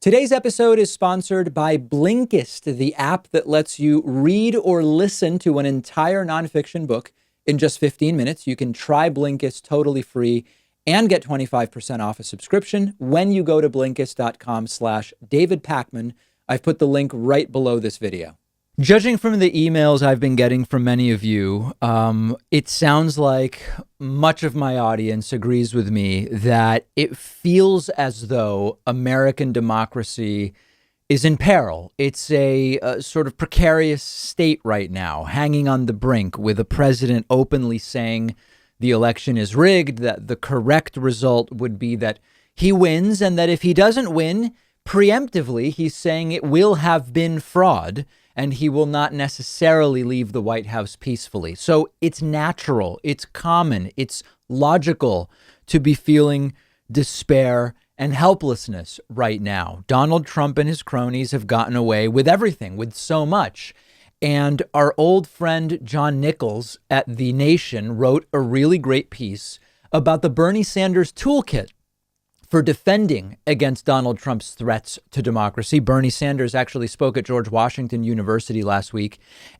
Today's episode is sponsored by Blinkist, the app that lets you read or listen to an entire nonfiction book in just 15 minutes. You can try Blinkist totally free and get 25% off a subscription when you go to Blinkist.com/David Pakman. I've put the link right below this video. Judging from the emails I've been getting from many of you, it sounds like much of my audience agrees with me that it feels as though American democracy is in peril. It's a sort of precarious state right now, hanging on the brink, with a president openly saying the election is rigged, that the correct result would be that he wins, and that if he doesn't win, preemptively, he's saying it will have been fraud, and he will not necessarily leave the White House peacefully. So it's natural, it's common, it's logical to be feeling despair and helplessness right now. Donald Trump and his cronies have gotten away with everything, with so much. And our old friend John Nichols at The Nation wrote a really great piece about the Bernie Sanders toolkit for defending against Donald Trump's threats to democracy. Bernie Sanders actually spoke at George Washington University last week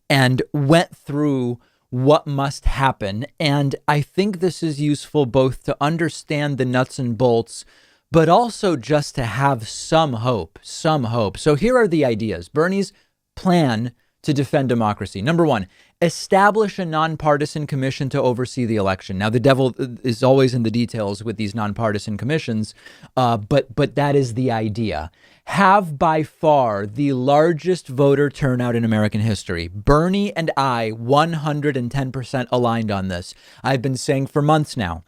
and went through what must happen. And I think this is useful both to understand the nuts and bolts, but also just to have some hope. So here are the ideas. Bernie's plan to defend democracy. Number one, establish a nonpartisan commission to oversee the election. Now, the devil is always in the details with these nonpartisan commissions, but that is the idea. Have by far the largest voter turnout in American history. Bernie and I 110% aligned on this. I've been saying for months now,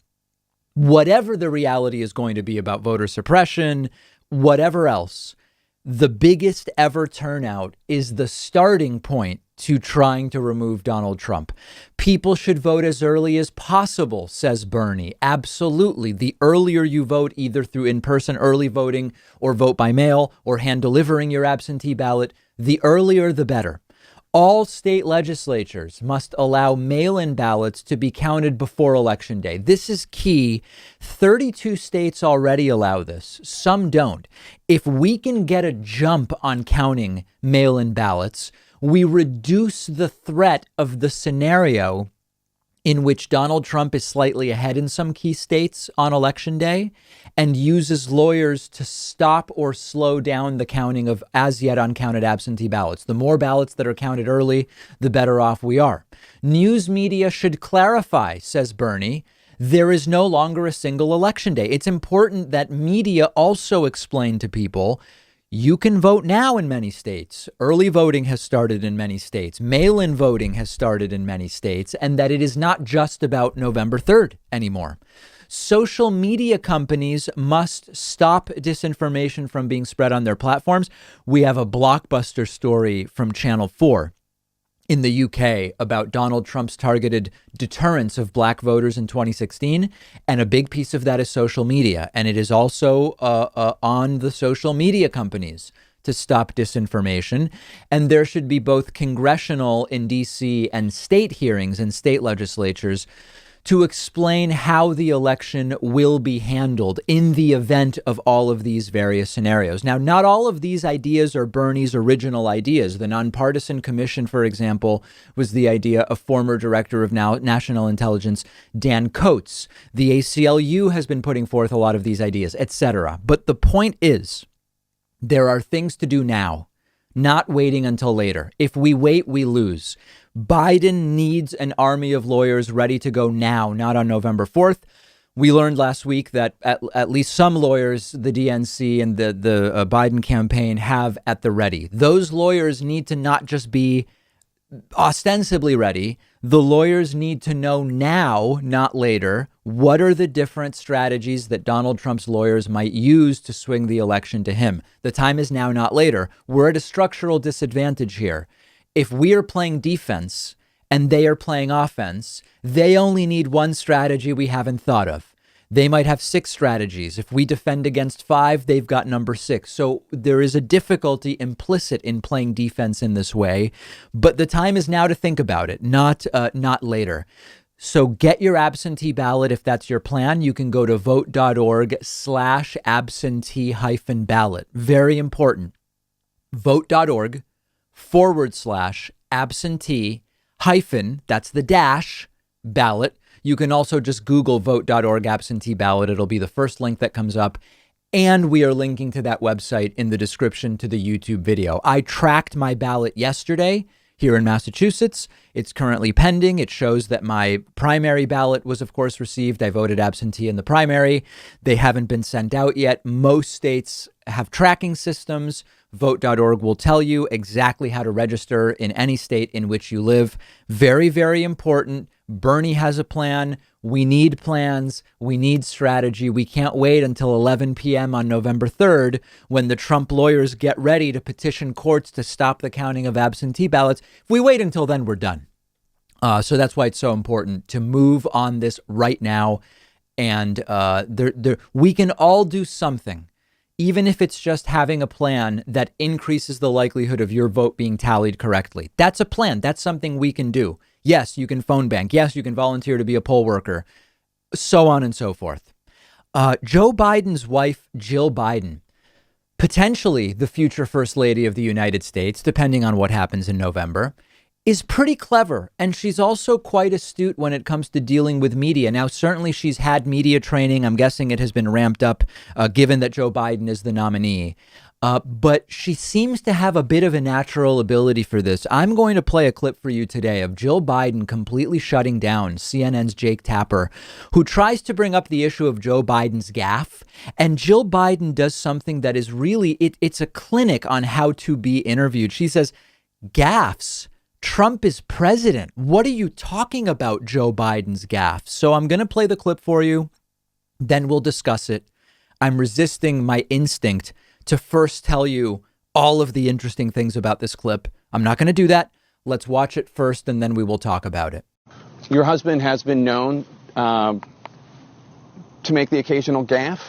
whatever the reality is going to be about voter suppression, whatever else, the biggest ever turnout is the starting point to trying to remove Donald Trump. People should vote as early as possible, says Bernie. Absolutely. The earlier you vote, either through in-person early voting or vote by mail or hand delivering your absentee ballot, the earlier the better. All state legislatures must allow mail-in ballots to be counted before Election Day. This is key. 32 states already allow this. Some don't. If we can get a jump on counting mail-in ballots, we reduce the threat of the scenario in which Donald Trump is slightly ahead in some key states on Election Day and uses lawyers to stop or slow down the counting of as yet uncounted absentee ballots. The more ballots that are counted early, the better off we are. News media should clarify, says Bernie, there is no longer a single election day. It's important that media also explain to people, you can vote now in many states. Early voting has started in many states. Mail-in voting has started in many states, and that it is not just about November 3rd anymore. Social media companies must stop disinformation from being spread on their platforms. We have a blockbuster story from Channel 4 in the UK about Donald Trump's targeted deterrence of black voters in 2016. And a big piece of that is social media. And it is also on the social media companies to stop disinformation. And there should be both congressional in DC and state hearings in state legislatures to explain how the election will be handled in the event of all of these various scenarios. Now, not all of these ideas are Bernie's original ideas. The nonpartisan commission, for example, was the idea of former director of national intelligence, Dan Coates. The ACLU has been putting forth a lot of these ideas, etc. But the point is, there are things to do now, not waiting until later. If we wait, we lose. Biden needs an army of lawyers ready to go now, not on November 4th. We learned last week that at least some lawyers, the DNC and the Biden campaign, have at the ready. Those lawyers need to not just be ostensibly ready. The lawyers need to know now, not later, what are the different strategies that Donald Trump's lawyers might use to swing the election to him. The time is now, not later. We're at a structural disadvantage here. If we are playing defense and they are playing offense, they only need one strategy we haven't thought of. They might have 6 strategies. If we defend against 5, they've got number 6. So there is a difficulty implicit in playing defense in this way. But the time is now to think about it, not later. So get your absentee ballot if that's your plan. You can go to vote.org/absentee-ballot. Very important. Vote.org/absentee hyphen, that's the dash, ballot. You can also just Google vote.org absentee ballot. It'll be the first link that comes up. And we are linking to that website in the description to the YouTube video. I tracked my ballot yesterday here in Massachusetts. It's currently pending. It shows that my primary ballot was, of course, received. I voted absentee in the primary. They haven't been sent out yet. Most states have tracking systems. Vote.org will tell you exactly how to register in any state in which you live. Very, very important. Bernie has a plan. We need plans. We need strategy. We can't wait until 11 p.m. on November 3rd when the Trump lawyers get ready to petition courts to stop the counting of absentee ballots. If we wait until then, we're done. So that's why it's so important to move on this right now. And we can all do something, even if it's just having a plan that increases the likelihood of your vote being tallied correctly. That's a plan. That's something we can do. Yes, you can phone bank. Yes, you can volunteer to be a poll worker, so on and so forth. Joe Biden's wife, Jill Biden, potentially the future first lady of the United States, depending on what happens in November, is pretty clever. And she's also quite astute when it comes to dealing with media. Now, certainly she's had media training. I'm guessing it has been ramped up given that Joe Biden is the nominee. But she seems to have a bit of a natural ability for this. I'm going to play a clip for you today of Jill Biden completely shutting down CNN's Jake Tapper, who tries to bring up the issue of Joe Biden's gaffe. And Jill Biden does something that is really, it's a clinic on how to be interviewed. She says, gaffes. Trump is president. What are you talking about, Joe Biden's gaffe? So I'm going to play the clip for you. Then we'll discuss it. I'm resisting my instinct to first tell you all of the interesting things about this clip. I'm not going to do that. Let's watch it first, and then we will talk about it. Your husband has been known to make the occasional gaffe.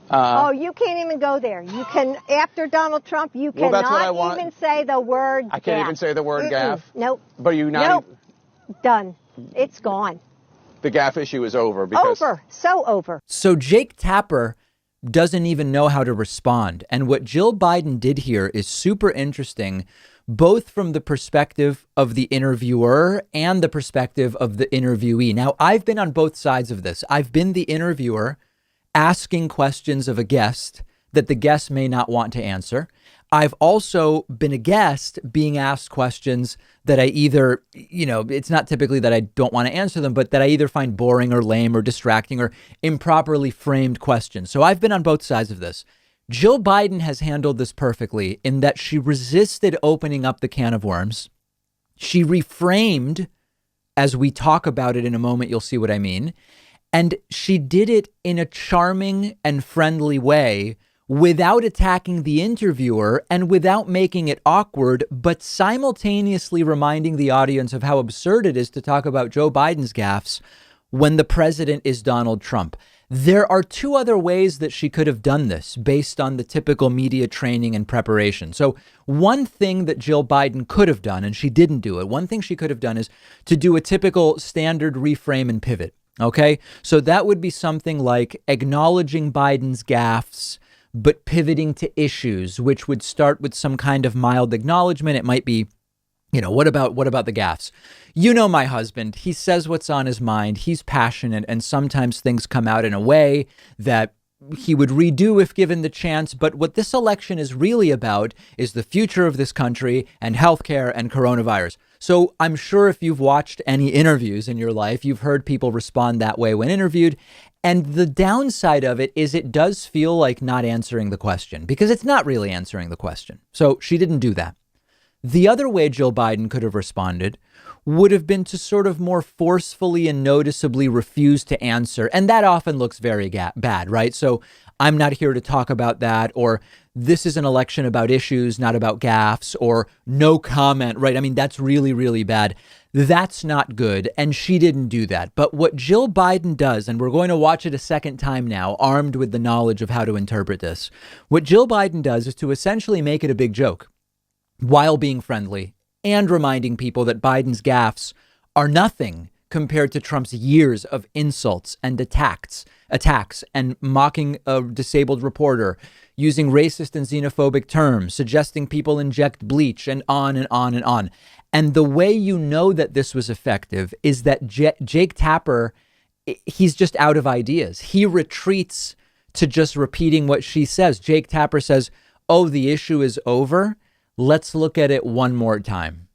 Oh, you can't even go there. You can, after Donald Trump, you cannot even say the word I can't even say the word gaffe? Nope. But you not Nope. Done. It's gone. The gaffe issue is over. Because over. So over. So Jake Tapper doesn't even know how to respond. And what Jill Biden did here is super interesting, both from the perspective of the interviewer and the perspective of the interviewee. Now, I've been on both sides of this. I've been the interviewer asking questions of a guest that the guest may not want to answer. I've also been a guest being asked questions that I either, it's not typically that I don't want to answer them, but that I either find boring or lame or distracting or improperly framed questions. So I've been on both sides of this. Jill Biden has handled this perfectly in that she resisted opening up the can of worms. She reframed, as we talk about it in a moment, you'll see what I mean. And she did it in a charming and friendly way without attacking the interviewer and without making it awkward, but simultaneously reminding the audience of how absurd it is to talk about Joe Biden's gaffes when the president is Donald Trump. There are two other ways that she could have done this based on the typical media training and preparation. So one thing that Jill Biden could have done, and she didn't do it, one thing she could have done is to do a typical standard reframe and pivot. Okay, so that would be something like acknowledging Biden's gaffes, but pivoting to issues, which would start with some kind of mild acknowledgement. It might be, what about the gaffes? You know, my husband, he says what's on his mind. He's passionate, and sometimes things come out in a way that he would redo if given the chance. But what this election is really about is the future of this country and healthcare and coronavirus. So I'm sure if you've watched any interviews in your life, you've heard people respond that way when interviewed. And the downside of it is it does feel like not answering the question because it's not really answering the question. So she didn't do that. The other way Jill Biden could have responded would have been to sort of more forcefully and noticeably refuse to answer. And that often looks very bad, right? So I'm not here to talk about that, or this is an election about issues, not about gaffes, or no comment, right? I mean, that's really, really bad. That's not good. And she didn't do that. But what Jill Biden does, and we're going to watch it a second time now, armed with the knowledge of how to interpret this. What Jill Biden does is to essentially make it a big joke while being friendly and reminding people that Biden's gaffes are nothing compared to Trump's years of insults and attacks and mocking a disabled reporter, using racist and xenophobic terms, suggesting people inject bleach, and on and on and on. And the way you know that this was effective is that Jake Tapper, he's just out of ideas. He retreats to just repeating what she says. Jake Tapper says, oh, the issue is over. Let's look at it one more time.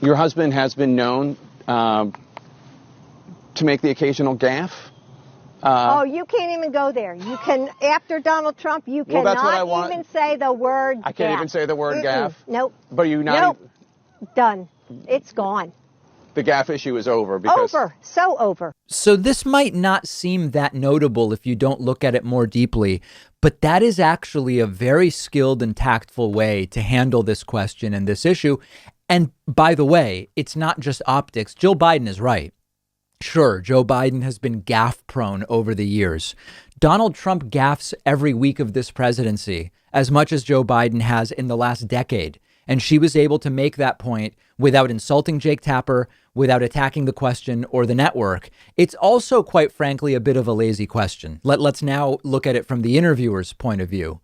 Your husband has been known to make the occasional gaffe. Oh, you can't even go there. You can, after Donald Trump, you cannot even say the word I can't even say the word gaffe? Nope. But you not Nope. Done. It's gone. The gaffe issue is over. Because over. So over. So this might not seem that notable if you don't look at it more deeply, but that is actually a very skilled and tactful way to handle this question and this issue. And by the way, it's not just optics. Joe Biden is right. Sure, Joe Biden has been gaffe prone over the years. Donald Trump gaffes every week of this presidency as much as Joe Biden has in the last decade. And she was able to make that point without insulting Jake Tapper, without attacking the question or the network. It's also, quite frankly, a bit of a lazy question. Let's now look at it from the interviewer's point of view.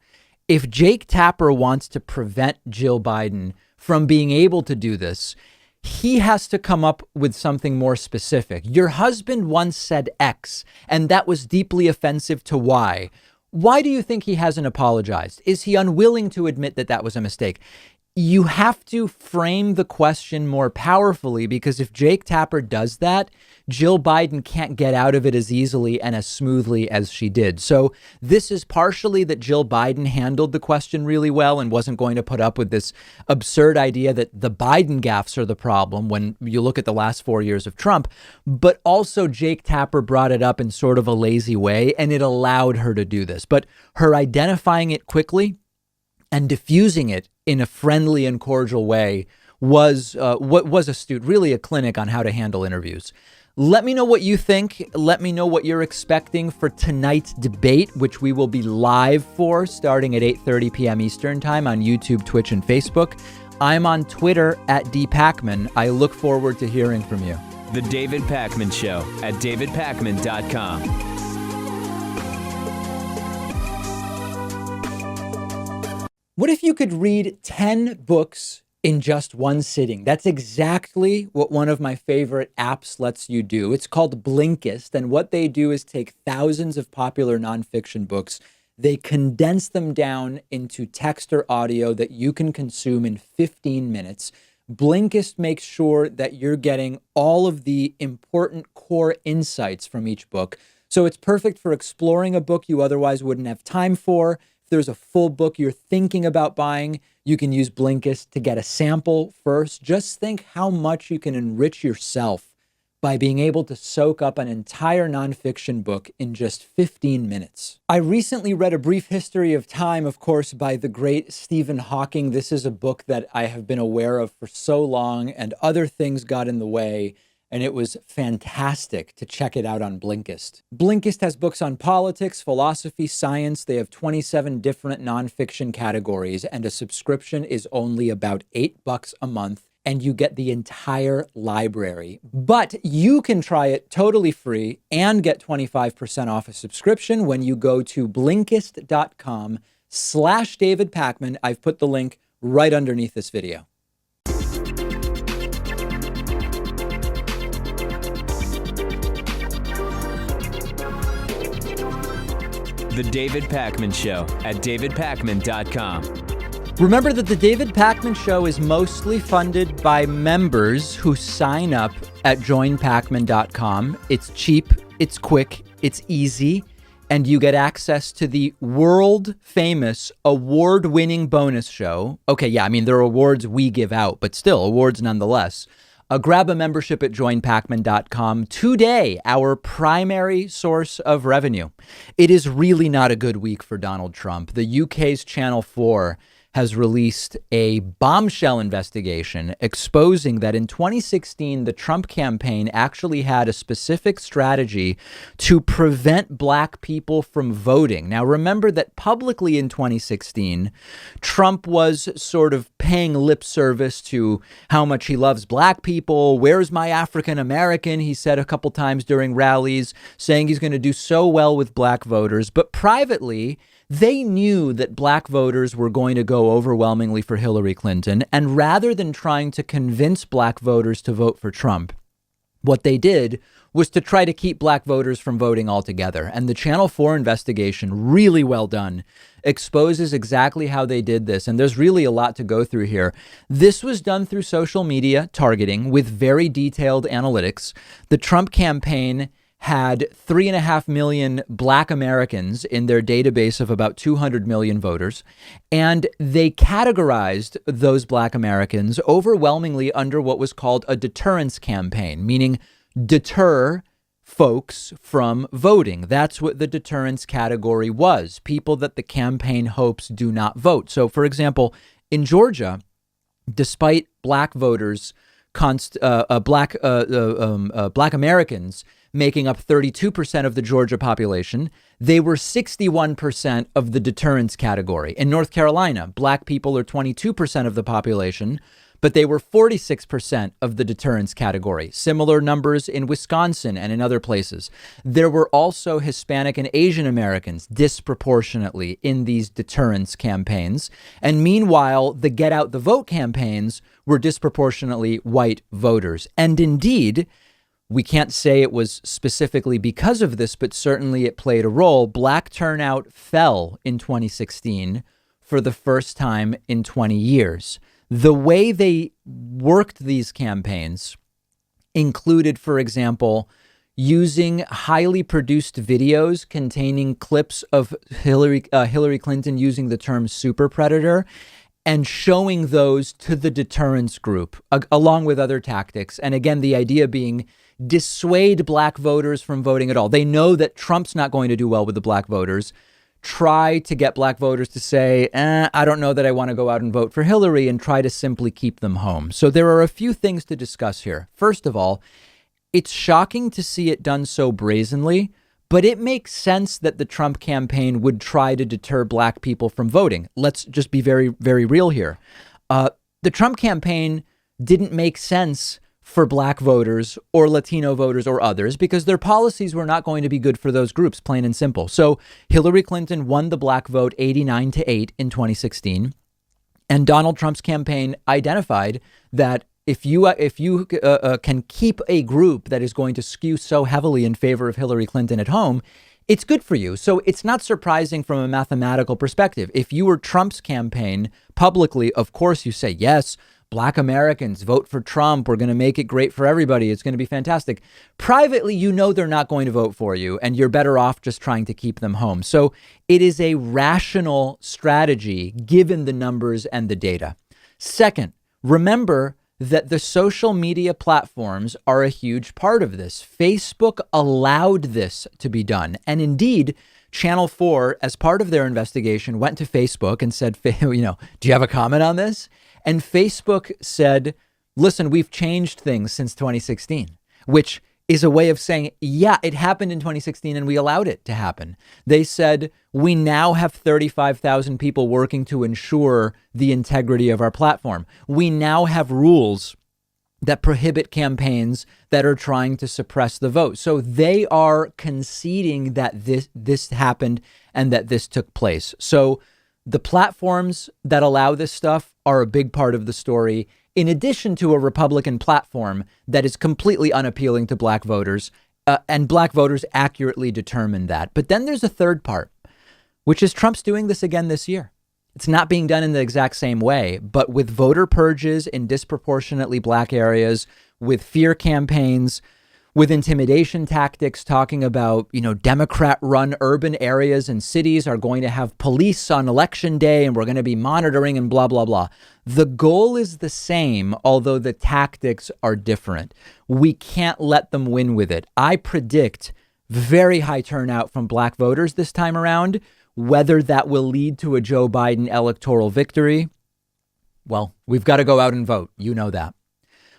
If Jake Tapper wants to prevent Jill Biden from being able to do this, he has to come up with something more specific. Your husband once said X, and that was deeply offensive to Y. Why do you think he hasn't apologized? Is he unwilling to admit that that was a mistake? You have to frame the question more powerfully, because if Jake Tapper does that, Jill Biden can't get out of it as easily and as smoothly as she did. So this is partially that Jill Biden handled the question really well and wasn't going to put up with this absurd idea that the Biden gaffes are the problem when you look at the last 4 years of Trump. But also Jake Tapper brought it up in sort of a lazy way, and it allowed her to do this. But her identifying it quickly and diffusing it in a friendly and cordial way was what was astute, really a clinic on how to handle interviews. Let me know what you think. Let me know what you're expecting for tonight's debate, which we will be live for starting at 8:30 p.m. Eastern time on YouTube, Twitch, and Facebook. I'm on Twitter at @DPakman. I look forward to hearing from you. The David Pakman Show at davidpakman.com. What if you could read 10 books in just one sitting? That's exactly what one of my favorite apps lets you do. It's called Blinkist, and what they do is take thousands of popular nonfiction books. They condense them down into text or audio that you can consume in 15 minutes. Blinkist makes sure that you're getting all of the important core insights from each book. So it's perfect for exploring a book you otherwise wouldn't have time for. There's a full book you're thinking about buying, you can use Blinkist to get a sample first. Just think how much you can enrich yourself by being able to soak up an entire nonfiction book in just 15 minutes. I recently read A Brief History of Time, of course, by the great Stephen Hawking. This is a book that I have been aware of for so long, and other things got in the way. And it was fantastic to check it out on Blinkist. Blinkist has books on politics, philosophy, science. They have 27 different nonfiction categories, and a subscription is only about $8 a month, and you get the entire library. But you can try it totally free and get 25% off a subscription when you go to Blinkist.com/David Pakman. I've put the link right underneath this video. The David Pakman Show at davidpakman.com. Remember that the David Pakman Show is mostly funded by members who sign up at joinpakman.com. It's cheap, it's quick, it's easy, and you get access to the world famous award-winning bonus show. Okay, yeah, I mean, there are awards we give out, but still awards nonetheless. Grab a membership at joinpakman.com today, our primary source of revenue. It is really not a good week for Donald Trump. The UK's Channel 4 has released a bombshell investigation exposing that in 2016, the Trump campaign actually had a specific strategy to prevent black people from voting. Now, remember that publicly in 2016, Trump was sort of paying lip service to how much he loves black people. Where's my African American? He said a couple times during rallies, saying he's going to do so well with black voters. But privately, they knew that black voters were going to go overwhelmingly for Hillary Clinton. And rather than trying to convince black voters to vote for Trump, what they did was to try to keep black voters from voting altogether. And the Channel 4 investigation, really well done, exposes exactly how they did this. And there's really a lot to go through here. This was done through social media targeting with very detailed analytics. The Trump campaign had 3.5 million black Americans in their database of about 200 million voters. And they categorized those black Americans overwhelmingly under what was called a deterrence campaign, meaning deter folks from voting. That's what the deterrence category was. People that the campaign hopes do not vote. So, for example, in Georgia, despite black voters, black Americans making up 32% of the Georgia population, they were 61% of the deterrence category. In North Carolina, black people are 22% of the population, but they were 46% of the deterrence category. Similar numbers in Wisconsin and in other places. There were also Hispanic and Asian Americans disproportionately in these deterrence campaigns. And meanwhile, the Get Out the Vote campaigns were disproportionately white voters. And indeed, we can't say it was specifically because of this, but certainly it played a role. Black turnout fell in 2016 for the first time in 20 years. The way they worked these campaigns included, for example, using highly produced videos containing clips of Hillary Clinton using the term super predator and showing those to the deterrence group, along with other tactics. And again, the idea being dissuade black voters from voting at all. They know that Trump's not going to do well with the black voters. Try to get black voters to say, I don't know that I want to go out and vote for Hillary, and try to simply keep them home. So there are a few things to discuss here. First of all, it's shocking to see it done so brazenly, but it makes sense that the Trump campaign would try to deter black people from voting. Let's just be very, very real here. The Trump campaign didn't make sense for black voters or Latino voters or others because their policies were not going to be good for those groups, plain and simple. So Hillary Clinton won the black vote 89-8 in 2016. And Donald Trump's campaign identified that if you can keep a group that is going to skew so heavily in favor of Hillary Clinton at home, it's good for you. So it's not surprising from a mathematical perspective. If you were Trump's campaign publicly, of course, you say, yes, black Americans, vote for Trump. We're going to make it great for everybody. It's going to be fantastic. Privately, you know they're not going to vote for you, and you're better off just trying to keep them home. So it is a rational strategy given the numbers and the data. Second, remember that the social media platforms are a huge part of this. Facebook allowed this to be done. And indeed, Channel 4, as part of their investigation, went to Facebook and said, do you have a comment on this? And Facebook said, listen, we've changed things since 2016, which is a way of saying, yeah, it happened in 2016 and we allowed it to happen. They said, we now have 35,000 people working to ensure the integrity of our platform. We now have rules that prohibit campaigns that are trying to suppress the vote. So they are conceding that this happened and that this took place. So the platforms that allow this stuff are a big part of the story, in addition to a Republican platform that is completely unappealing to black voters, and black voters accurately determine that. But then there's a third part, which is Trump's doing this again this year. It's not being done in the exact same way, but with voter purges in disproportionately black areas, with fear campaigns, with intimidation tactics, talking about, Democrat-run urban areas and cities are going to have police on election day and we're going to be monitoring and blah, blah, blah. The goal is the same, although the tactics are different. We can't let them win with it. I predict very high turnout from black voters this time around, Whether that will lead to a Joe Biden electoral victory, well, we've got to go out and vote. You know that.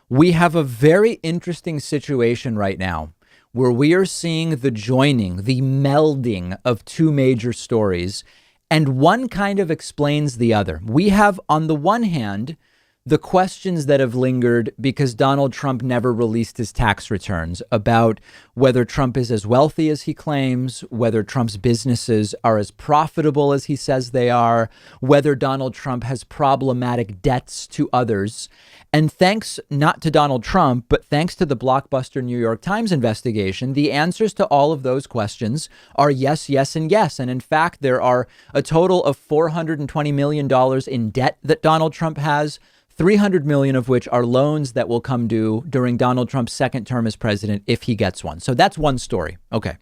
We have a very interesting situation right now where we are seeing the joining, the melding of two major stories, and one kind of explains the other. We have, on the one hand, the questions that have lingered because Donald Trump never released his tax returns about whether Trump is as wealthy as he claims, whether Trump's businesses are as profitable as he says they are, whether Donald Trump has problematic debts to others. And thanks not to Donald Trump, but thanks to the blockbuster New York Times investigation, the answers to all of those questions are yes, yes, and yes. And in fact, there are a total of $420 million in debt that Donald Trump has, 300 million of which are loans that will come due during Donald Trump's second term as president if he gets one. So that's one story. Okay.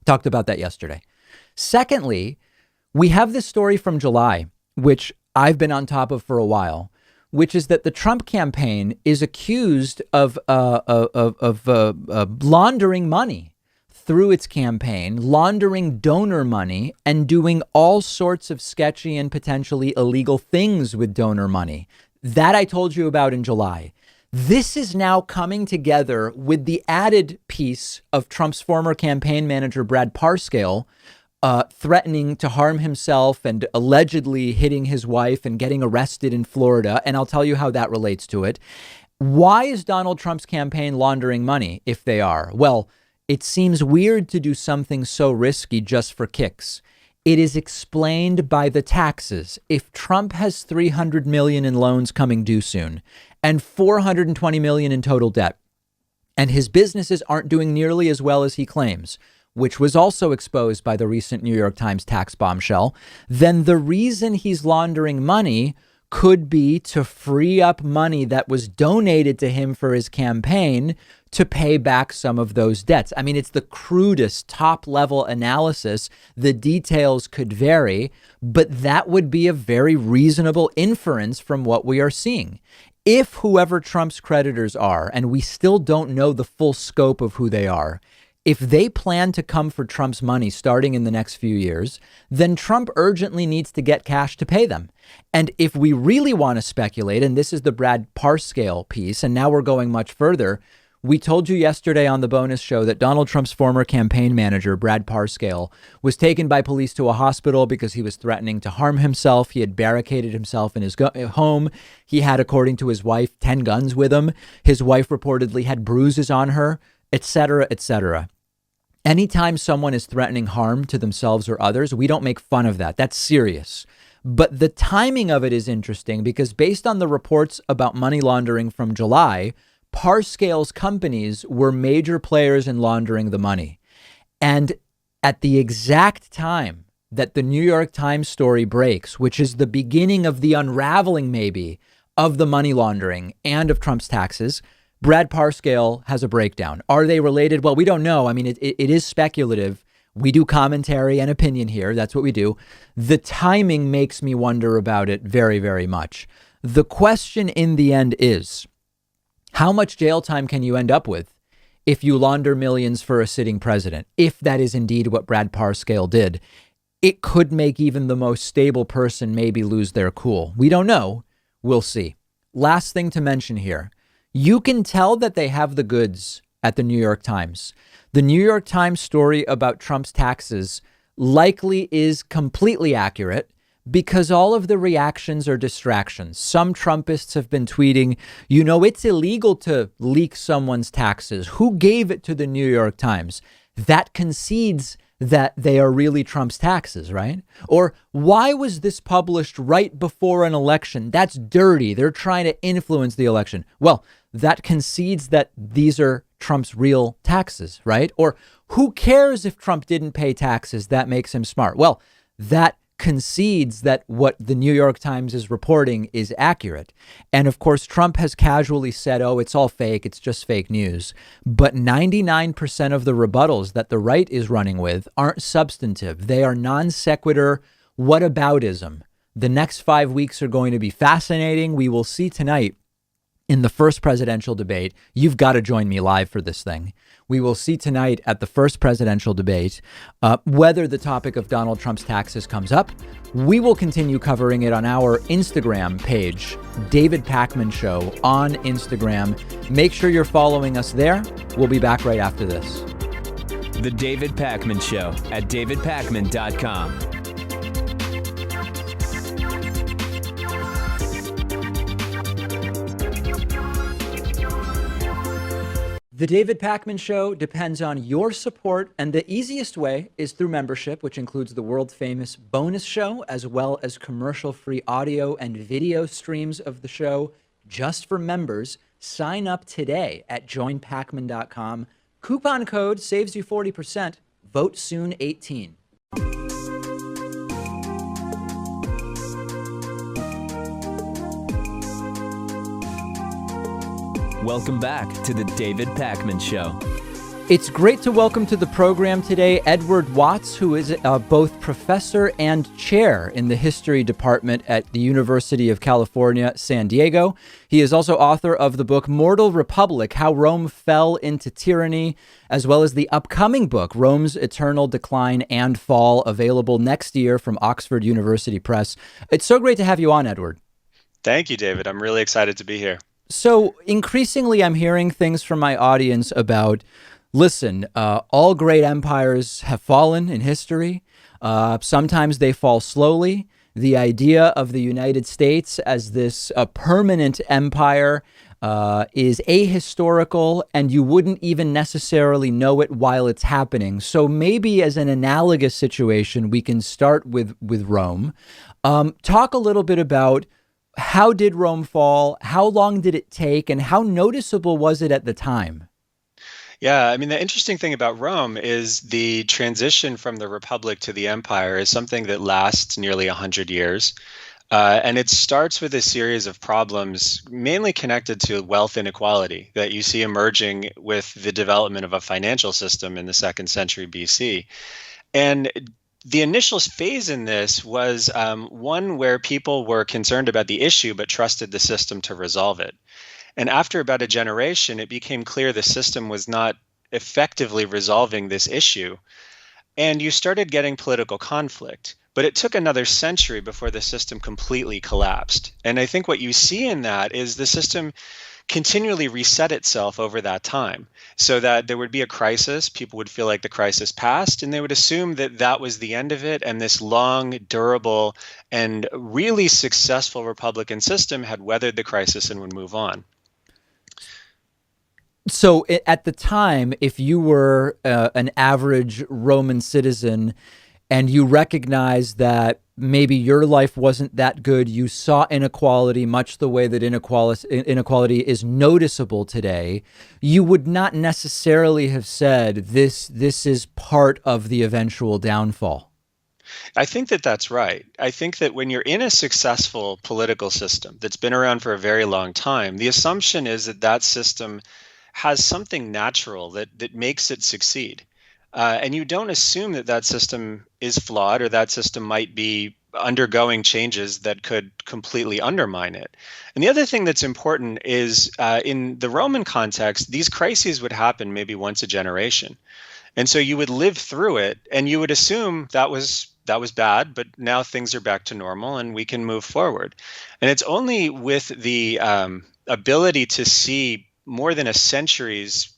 Talked about that yesterday. Secondly, we have this story from July, which I've been on top of for a while, which is that the Trump campaign is accused of laundering money through its campaign, laundering donor money and doing all sorts of sketchy and potentially illegal things with donor money. That I told you about in July. This is now coming together with the added piece of Trump's former campaign manager, Brad Parscale, threatening to harm himself and allegedly hitting his wife and getting arrested in Florida. And I'll tell you how that relates to it. Why is Donald Trump's campaign laundering money if they are? Well, it seems weird to do something so risky just for kicks. It is explained by the taxes. If Trump has 300 million in loans coming due soon and 420 million in total debt, and his businesses aren't doing nearly as well as he claims, which was also exposed by the recent New York Times tax bombshell, then the reason he's laundering money could be to free up money that was donated to him for his campaign to pay back some of those debts. I mean, it's the crudest top level analysis. The details could vary, but that would be a very reasonable inference from what we are seeing. If whoever Trump's creditors are, and we still don't know the full scope of who they are, if they plan to come for Trump's money starting in the next few years, then Trump urgently needs to get cash to pay them. And if we really want to speculate, and this is the Brad Parscale piece, and now we're going much further, we told you yesterday on the bonus show that Donald Trump's former campaign manager, Brad Parscale, was taken by police to a hospital because he was threatening to harm himself. He had barricaded himself in his home. He had, according to his wife, 10 guns with him. His wife reportedly had bruises on her, etc., etc. Anytime someone is threatening harm to themselves or others, we don't make fun of that. That's serious. But the timing of it is interesting because based on the reports about money laundering from July, Parscale's companies were major players in laundering the money. And at the exact time that the New York Times story breaks, which is the beginning of the unraveling maybe of the money laundering and of Trump's taxes, Brad Parscale has a breakdown. Are they related? Well, we don't know. I mean, it is speculative. We do commentary and opinion here. That's what we do. The timing makes me wonder about it very, very much. The question in the end is, how much jail time can you end up with if you launder millions for a sitting president? If that is indeed what Brad Parscale did, it could make even the most stable person maybe lose their cool. We don't know. We'll see. Last thing to mention here. You can tell that they have the goods at the New York Times. The New York Times story about Trump's taxes likely is completely accurate because all of the reactions are distractions. Some Trumpists have been tweeting, you know, it's illegal to leak someone's taxes. Who gave it to the New York Times? That concedes that they are really Trump's taxes, right? Or why was this published right before an election? That's dirty. They're trying to influence the election. Well, that concedes that these are Trump's real taxes, right? Or who cares if Trump didn't pay taxes? That makes him smart. Well, that concedes that what the New York Times is reporting is accurate. And of course, Trump has casually said, oh, it's all fake. It's just fake news. But 99% of the rebuttals that the right is running with aren't substantive. They are non sequitur whataboutism. The next 5 weeks are going to be fascinating. We will see tonight in the first presidential debate. You've got to join me live for this thing. We will see tonight at the first presidential debate whether the topic of Donald Trump's taxes comes up. We will continue covering it on our Instagram page, David Pakman Show on Instagram. Make sure you're following us there. We'll be back right after this. The David Pakman Show at davidpakman.com. The David Pakman Show depends on your support, and the easiest way is through membership, which includes the world-famous bonus show, as well as commercial-free audio and video streams of the show just for members. Sign up today at joinpakman.com. Coupon code saves you 40%. Vote soon 18. Welcome back to the David Pakman Show. It's great to welcome to the program today Edward Watts, who is both professor and chair in the history department at the University of California, San Diego. He is also author of the book Mortal Republic, How Rome Fell into Tyranny, as well as the upcoming book, Rome's Eternal Decline and Fall, available next year from Oxford University Press. It's so great to have you on, Edward. Thank you, David. I'm really excited to be here. So increasingly, I'm hearing things from my audience about, listen, all great empires have fallen in history. Sometimes they fall slowly. The idea of the United States as this permanent empire is ahistorical, and you wouldn't even necessarily know it while it's happening. So maybe as an analogous situation, we can start with Rome. Talk a little bit about how did Rome fall? How long did it take? And how noticeable was it at the time? Yeah, I mean, the interesting thing about Rome is the transition from the Republic to the Empire is something that lasts nearly 100 years. And it starts with a series of problems mainly connected to wealth inequality that you see emerging with the development of a financial system in the 2nd century BC. And the initial phase in this was one where people were concerned about the issue but trusted the system to resolve it. And after about a generation, it became clear the system was not effectively resolving this issue. And you started getting political conflict. But it took another century before the system completely collapsed. And I think what you see in that is the system continually reset itself over that time, so that there would be a crisis, people would feel like the crisis passed, and they would assume that that was the end of it, and this long, durable, and really successful Republican system had weathered the crisis and would move on. So at the time, if you were an average Roman citizen and you recognized that maybe your life wasn't that good, you saw inequality much the way that inequality is noticeable today, you would not necessarily have said this is part of the eventual downfall. I think that that's right. I think that when you're in a successful political system that's been around for a very long time, the assumption is that that system has something natural that makes it succeed. And you don't assume that that system is flawed or that system might be undergoing changes that could completely undermine it. And the other thing that's important is in the Roman context, these crises would happen maybe once a generation. And so you would live through it and you would assume that was bad, but now things are back to normal and we can move forward. And it's only with the ability to see more than a century's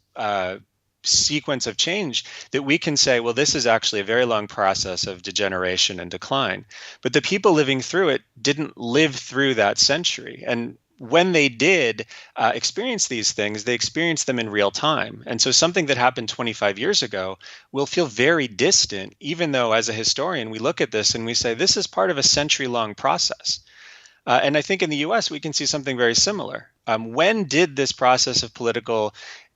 sequence of change that we can say, well, this is actually a very long process of degeneration and decline. But the people living through it didn't live through that century. And when they did experience these things, they experienced them in real time. And so something that happened 25 years ago will feel very distant, even though as a historian, we look at this and we say, this is part of a century-long process. And I think in the US, we can see something very similar. When did this process of political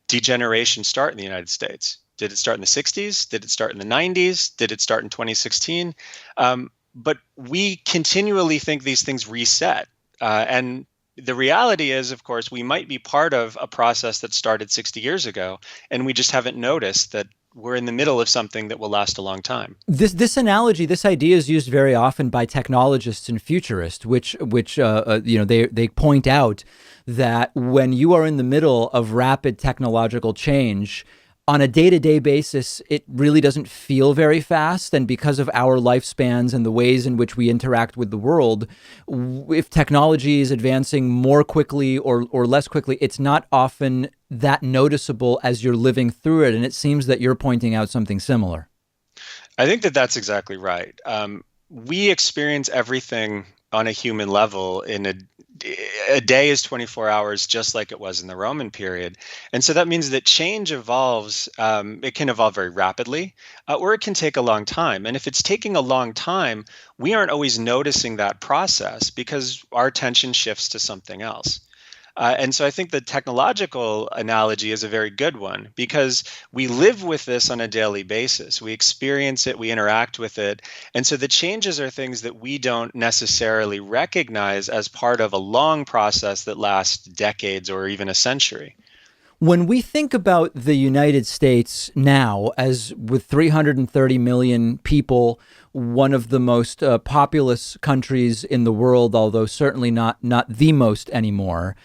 degeneration start in the United States? Did it start in the 60s? Did it start in the 90s? Did it start in 2016? But we continually think these things reset. And the reality is, of course, we might be part of a process that started 60 years ago, and we just haven't noticed that we're in the middle of something that will last a long time. This analogy, this idea is used very often by technologists and futurists, which they point out that when you are in the middle of rapid technological change, on a day-to-day basis, it really doesn't feel very fast. And because of our lifespans and the ways in which we interact with the world, if technology is advancing more quickly or less quickly, it's not often that noticeable as you're living through it. And it seems that you're pointing out something similar. I think that that's exactly right. We experience everything on a human level in a day is 24 hours, just like it was in the Roman period. And so that means that change evolves. It can evolve very rapidly, or it can take a long time. And if it's taking a long time, we aren't always noticing that process because our attention shifts to something else. And so I think the technological analogy is a very good one because we live with this on a daily basis. We experience it, we interact with it. And so the changes are things that we don't necessarily recognize as part of a long process that lasts decades or even a century. When we think about the United States now, as with 330 million people, one of the most populous countries in the world, although certainly not the most anymore,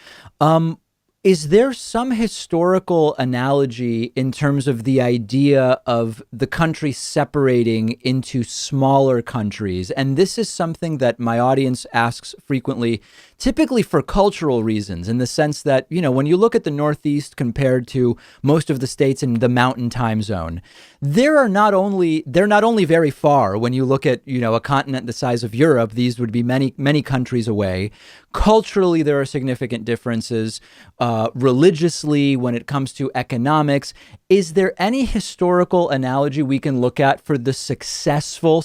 is there some historical analogy in terms of the idea of the country separating into smaller countries? And this is something that my audience asks frequently, typically for cultural reasons, in the sense that, when you look at the Northeast compared to most of the states in the Mountain Time Zone, they're not only very far. When you look at, a continent the size of Europe, these would be many, many countries away. Culturally, there are significant differences. Religiously, when it comes to economics, is there any historical analogy we can look at for the successful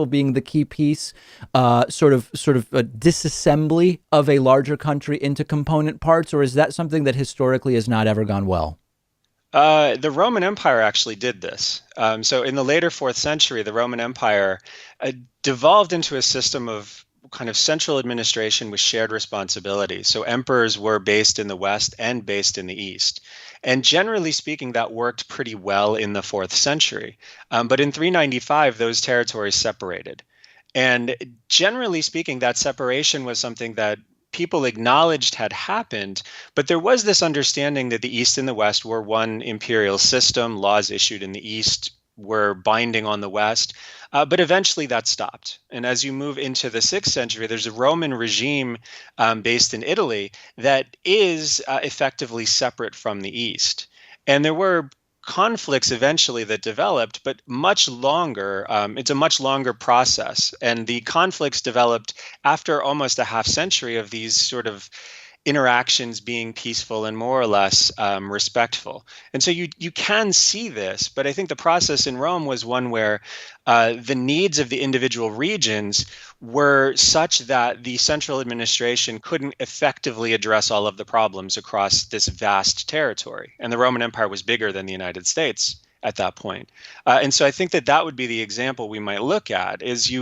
being the key piece, sort of a disassembly of a larger country into component parts, or is that something that historically has not ever gone well? The Roman Empire actually did this. So in the later 4th century, the Roman Empire devolved into a system of kind of central administration with shared responsibility. So emperors were based in the West and based in the East. And generally speaking, that worked pretty well in the 4th century. But in 395, those territories separated. And generally speaking, that separation was something that people acknowledged had happened, but there was this understanding that the East and the West were one imperial system. Laws issued in the East were binding on the West, but eventually that stopped. And as you move into the 6th century, there's a Roman regime based in Italy that is effectively separate from the East. And there were conflicts eventually that developed, but much longer. It's a much longer process. And the conflicts developed after almost a half century of these sort of interactions being peaceful and more or less respectful. And so you can see this, but I think the process in Rome was one where the needs of the individual regions were such that the central administration couldn't effectively address all of the problems across this vast territory. And the Roman Empire was bigger than the United States at that point. And so I think that would be the example we might look at is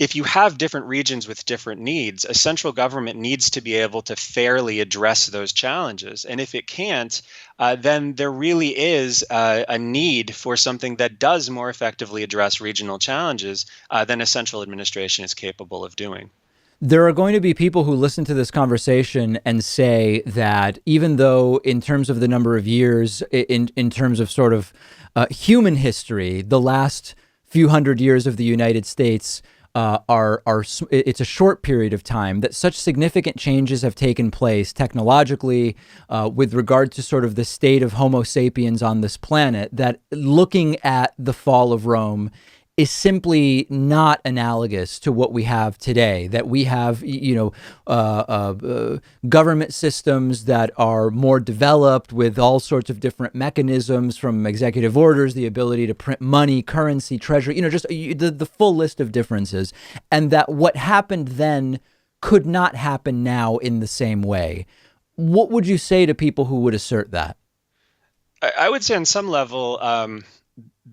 if you have different regions with different needs, a central government needs to be able to fairly address those challenges. And if it can't, then there really is a need for something that does more effectively address regional challenges than a central administration is capable of doing. There are going to be people who listen to this conversation and say that even though in terms of the number of years, in terms of sort of human history, the last few hundred years of the United States it's a short period of time, that such significant changes have taken place technologically with regard to sort of the state of Homo sapiens on this planet, that looking at the fall of Rome is simply not analogous to what we have today, that we have, government systems that are more developed with all sorts of different mechanisms, from executive orders, the ability to print money, currency, treasury, just the full list of differences. And that what happened then could not happen now in the same way. What would you say to people who would assert that? I would say on some level,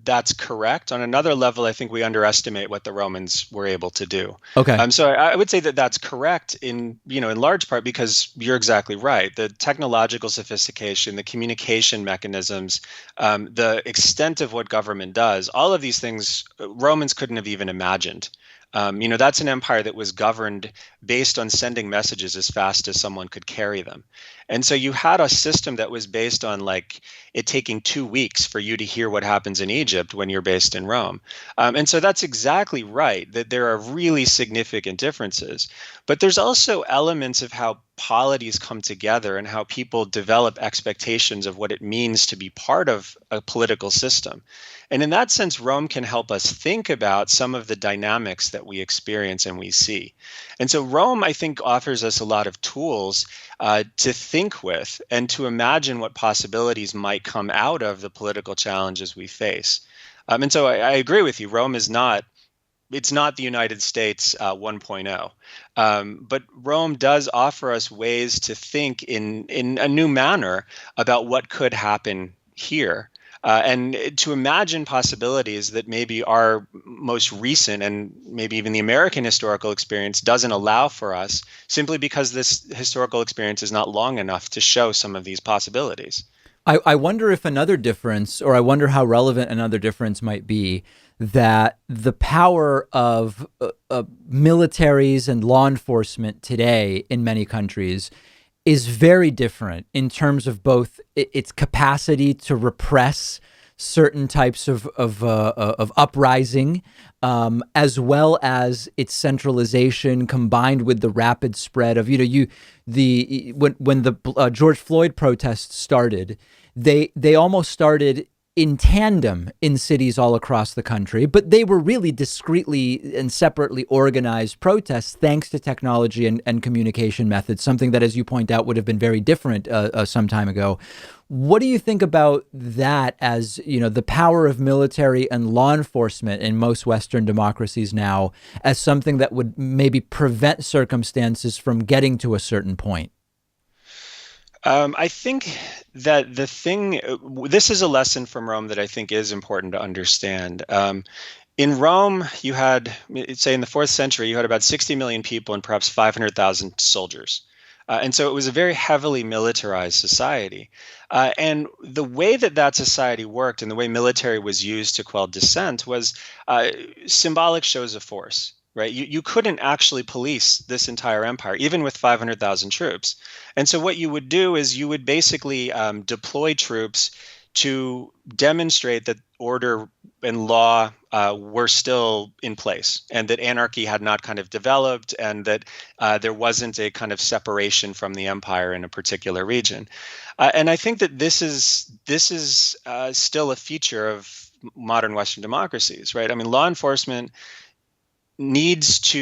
that's correct. On another level, I think we underestimate what the Romans were able to do. Okay. So I would say that that's correct in large part because you're exactly right. The technological sophistication, the communication mechanisms, the extent of what government does, all of these things Romans couldn't have even imagined. That's an empire that was governed based on sending messages as fast as someone could carry them. And so you had a system that was based on like it taking 2 weeks for you to hear what happens in Egypt when you're based in Rome. And so that's exactly right, that there are really significant differences. But there's also elements of how polities come together and how people develop expectations of what it means to be part of a political system. And in that sense, Rome can help us think about some of the dynamics that we experience and we see. And so Rome, I think, offers us a lot of tools to think with and to imagine what possibilities might come out of the political challenges we face. And so I agree with you. Rome is not. It's not the United States 1.0, but Rome does offer us ways to think in a new manner about what could happen here. And to imagine possibilities that maybe our most recent and maybe even the American historical experience doesn't allow for us, simply because this historical experience is not long enough to show some of these possibilities. I wonder if another difference, or I wonder how relevant another difference might be, that the power of militaries and law enforcement today in many countries is very different in terms of both its capacity to repress certain types of uprising, as well as its centralization combined with the rapid spread of when the George Floyd protests started, they almost started in tandem in cities all across the country, but they were really discreetly and separately organized protests thanks to technology and communication methods, something that, as you point out, would have been very different some time ago. What do you think about that as, the power of military and law enforcement in most Western democracies now as something that would maybe prevent circumstances from getting to a certain point? I think that this is a lesson from Rome that I think is important to understand. In Rome, you had, say in the 4th century, you had about 60 million people and perhaps 500,000 soldiers. And so it was a very heavily militarized society. And the way that society worked and the way military was used to quell dissent was symbolic shows of force. Right, you couldn't actually police this entire empire, even with 500,000 troops. And so what you would do is you would basically deploy troops to demonstrate that order and law were still in place, and that anarchy had not kind of developed, and that there wasn't a kind of separation from the empire in a particular region. And I think that this is still a feature of modern Western democracies, right? I mean, law enforcement does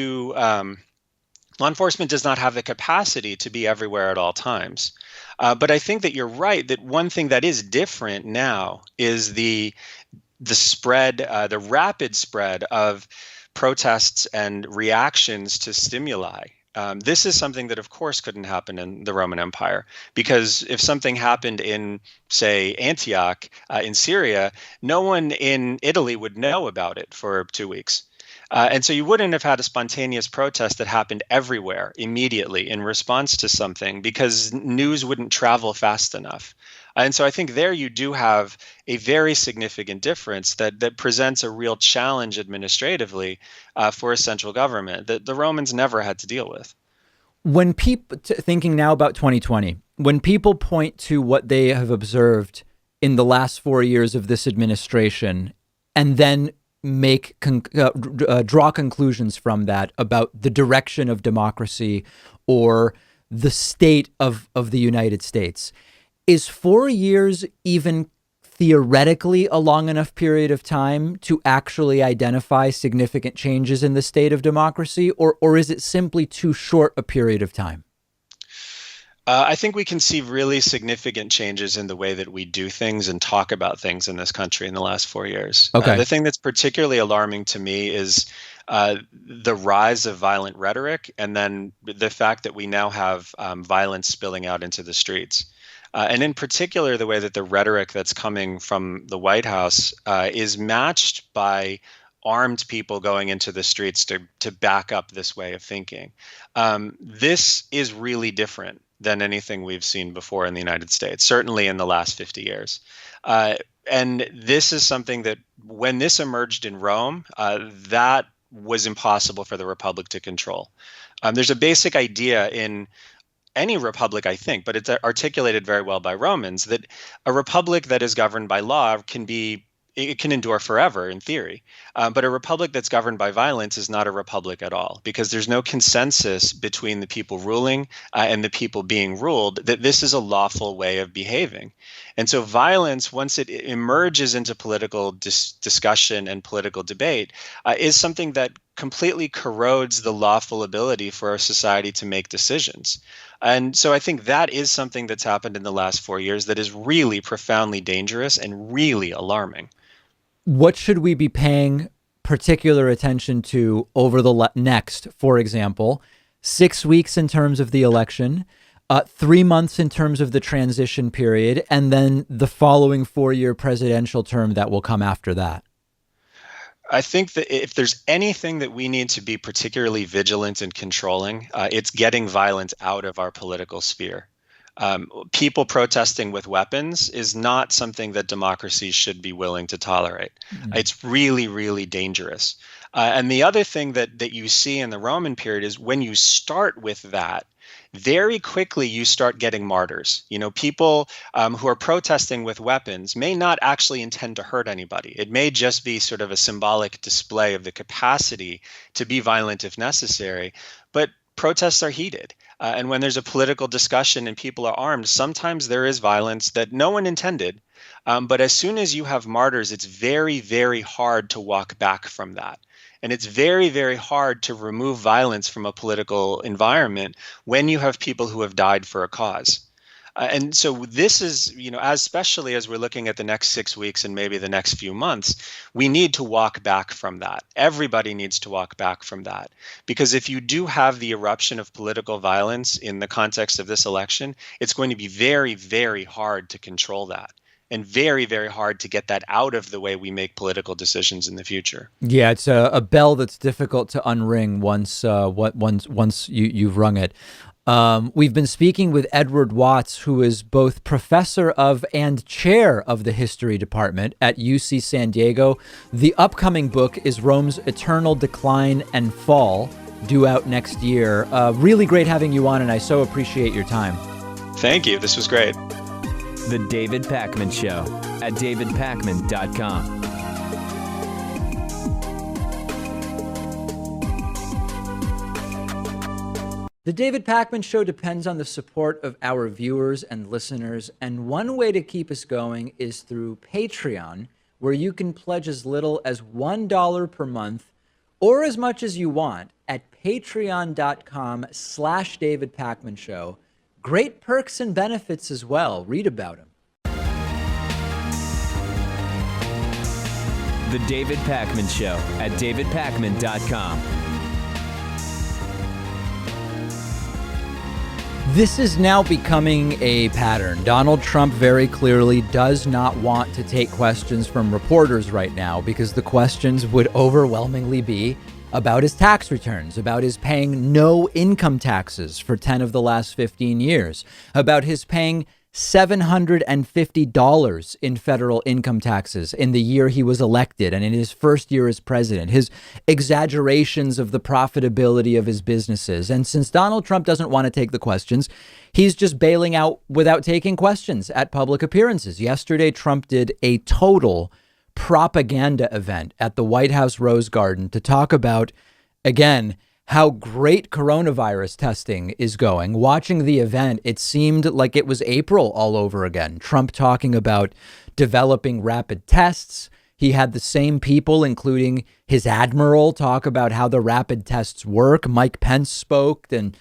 not have the capacity to be everywhere at all times. But I think that you're right that one thing that is different now is the spread, the rapid spread of protests and reactions to stimuli. This is something that, of course, couldn't happen in the Roman Empire, because if something happened in, say, Antioch in Syria, no one in Italy would know about it for 2 weeks. And so you wouldn't have had a spontaneous protest that happened everywhere immediately in response to something, because news wouldn't travel fast enough. And so I think there you do have a very significant difference that presents a real challenge administratively for a central government that the Romans never had to deal with. When people, thinking now about 2020, when people point to what they have observed in the last 4 years of this administration and then draw conclusions from that about the direction of democracy or the state of the United States, is 4 years even theoretically a long enough period of time to actually identify significant changes in the state of democracy, or is it simply too short a period of time? I think we can see really significant changes in the way that we do things and talk about things in this country in the last 4 years. Okay. The thing that's particularly alarming to me is the rise of violent rhetoric, and then the fact that we now have violence spilling out into the streets. And in particular, the way that the rhetoric that's coming from the White House is matched by armed people going into the streets to back up this way of thinking. This is really different than anything we've seen before in the United States, certainly in the last 50 years. And this is something that when this emerged in Rome, that was impossible for the Republic to control. There's a basic idea in any republic, I think, but it's articulated very well by Romans, that a republic that is governed by law it can endure forever in theory. But a republic that's governed by violence is not a republic at all, because there's no consensus between the people ruling and the people being ruled that this is a lawful way of behaving. And so violence, once it emerges into political discussion and political debate, is something that completely corrodes the lawful ability for a society to make decisions. And so I think that is something that's happened in the last 4 years that is really profoundly dangerous and really alarming. What should we be paying particular attention to over the next, for example, 6 weeks in terms of the election, 3 months in terms of the transition period, and then the following 4-year presidential term that will come after that? I think that if there's anything that we need to be particularly vigilant in controlling, it's getting violence out of our political sphere. People protesting with weapons is not something that democracies should be willing to tolerate. Mm-hmm. It's really, really dangerous. And the other thing that you see in the Roman period is when you start with that, very quickly you start getting martyrs. People who are protesting with weapons may not actually intend to hurt anybody. It may just be sort of a symbolic display of the capacity to be violent if necessary. But protests are heated. And when there's a political discussion and people are armed, sometimes there is violence that no one intended. But as soon as you have martyrs, it's very, very hard to walk back from that. And it's very, very hard to remove violence from a political environment when you have people who have died for a cause. And so this is, especially as we're looking at the next 6 weeks and maybe the next few months, we need to walk back from that. Everybody needs to walk back from that. Because if you do have the eruption of political violence in the context of this election, it's going to be very, very hard to control that. And very, very hard to get that out of the way we make political decisions in the future. Yeah, it's a bell that's difficult to unring once you've rung it. We've been speaking with Edward Watts, who is both professor of and chair of the history department at UC San Diego. The upcoming book is Rome's Eternal Decline and Fall, due out next year. Really great having you on, and I so appreciate your time. Thank you. This was great. The David Pakman Show at davidpakman.com. The David Pakman Show depends on the support of our viewers and listeners, and one way to keep us going is through Patreon, where you can pledge as little as $1 per month or as much as you want at patreon.com/David Pakman Show. Great perks and benefits as well. Read about them. The David Pakman Show at davidpakman.com. This is now becoming a pattern. Donald Trump very clearly does not want to take questions from reporters right now because the questions would overwhelmingly be about his tax returns, about his paying no income taxes for 10 of the last 15 years, about his paying $750 in federal income taxes in the year he was elected and in his first year as president, his exaggerations of the profitability of his businesses. And since Donald Trump doesn't want to take the questions, he's just bailing out without taking questions at public appearances. Yesterday, Trump did a total propaganda event at the White House Rose Garden to talk about, again, how great coronavirus testing is going. Watching the event, it seemed like it was April all over again. Trump talking about developing rapid tests. He had the same people, including his admiral, talk about how the rapid tests work. Mike Pence spoke and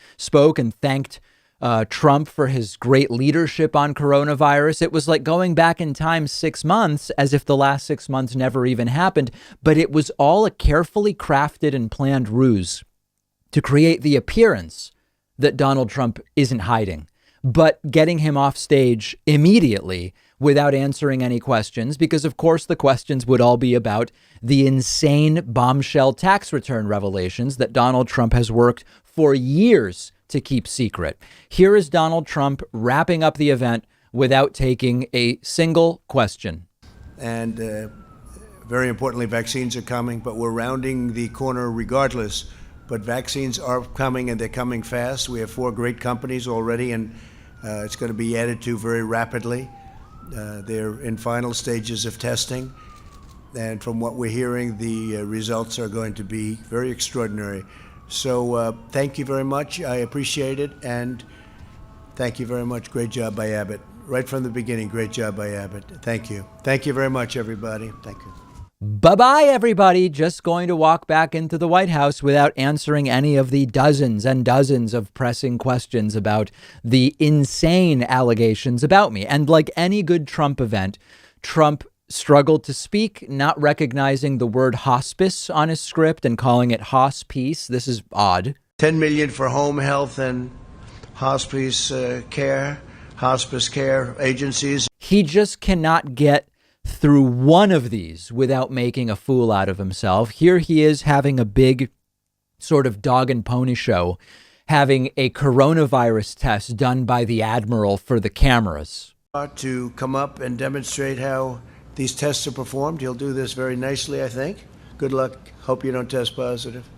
thanked Trump for his great leadership on coronavirus. It was like going back in time 6 months, as if the last 6 months never even happened. But it was all a carefully crafted and planned ruse to create the appearance that Donald Trump isn't hiding. but getting him off stage immediately without answering any questions, because of course the questions would all be about the insane bombshell tax return revelations that Donald Trump has worked for years to keep secret. Here is Donald Trump wrapping up the event without taking a single question. And very importantly, vaccines are coming, but we're rounding the corner regardless. But vaccines are coming, and they're coming fast. We have 4 great companies already, and it's going to be added to very rapidly. They're in final stages of testing. And from what we're hearing, the results are going to be very extraordinary. So thank you very much. I appreciate it. And thank you very much. Great job by Abbott. Right from the beginning, great job by Abbott. Thank you. Thank you very much, everybody. Thank you. Bye-bye, everybody. Just going to walk back into the White House without answering any of the dozens and dozens of pressing questions about the insane allegations about me. And like any good Trump event, Trump struggled to speak, not recognizing the word hospice on his script and calling it hospice. This is odd. $10 million for home health and hospice care agencies. He just cannot get through one of these without making a fool out of himself. Here he is having a big sort of dog and pony show, having a coronavirus test done by the Admiral for the cameras. To come up and demonstrate how these tests are performed. He'll do this very nicely, I think. Good luck. Hope you don't test positive.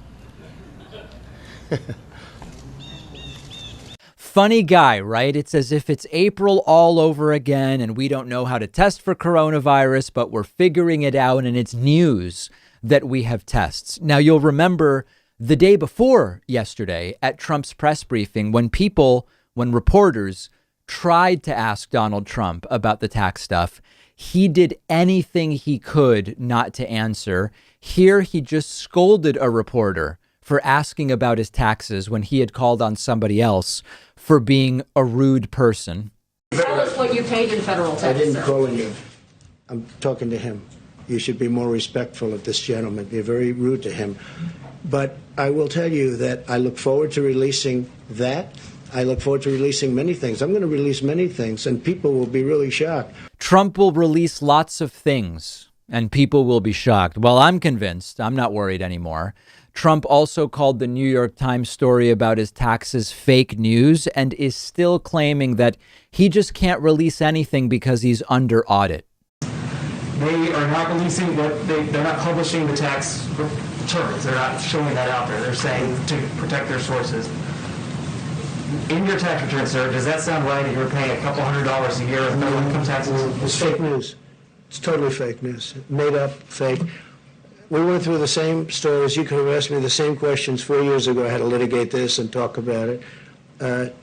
Funny guy, right? It's as if it's April all over again and we don't know how to test for coronavirus, but we're figuring it out, and it's news that we have tests. Now, you'll remember the day before yesterday at Trump's press briefing when reporters tried to ask Donald Trump about the tax stuff, he did anything he could not to answer. Here, he just scolded a reporter for asking about his taxes when he had called on somebody else for being a rude person. Tell us what you paid in federal taxes. I didn't call on you. I'm talking to him. You should be more respectful of this gentleman. You're very rude to him. But I will tell you that I look forward to releasing that. I look forward to releasing many things. I'm going to release many things, and people will be really shocked. Trump will release lots of things, and people will be shocked. Well, I'm convinced. I'm not worried anymore. Trump also called the New York Times story about his taxes fake news and is still claiming that he just can't release anything because he's under audit. They are not releasing they're not publishing the tax returns. They're not showing that out there. They're saying to protect their sources. In your tax return, sir, does that sound right that you're paying a couple $100s a year of no income taxes? It's fake news. It's totally fake news. Made up, fake. We went through the same stories. You could have asked me the same questions 4 years ago. I had to litigate this and talk about it.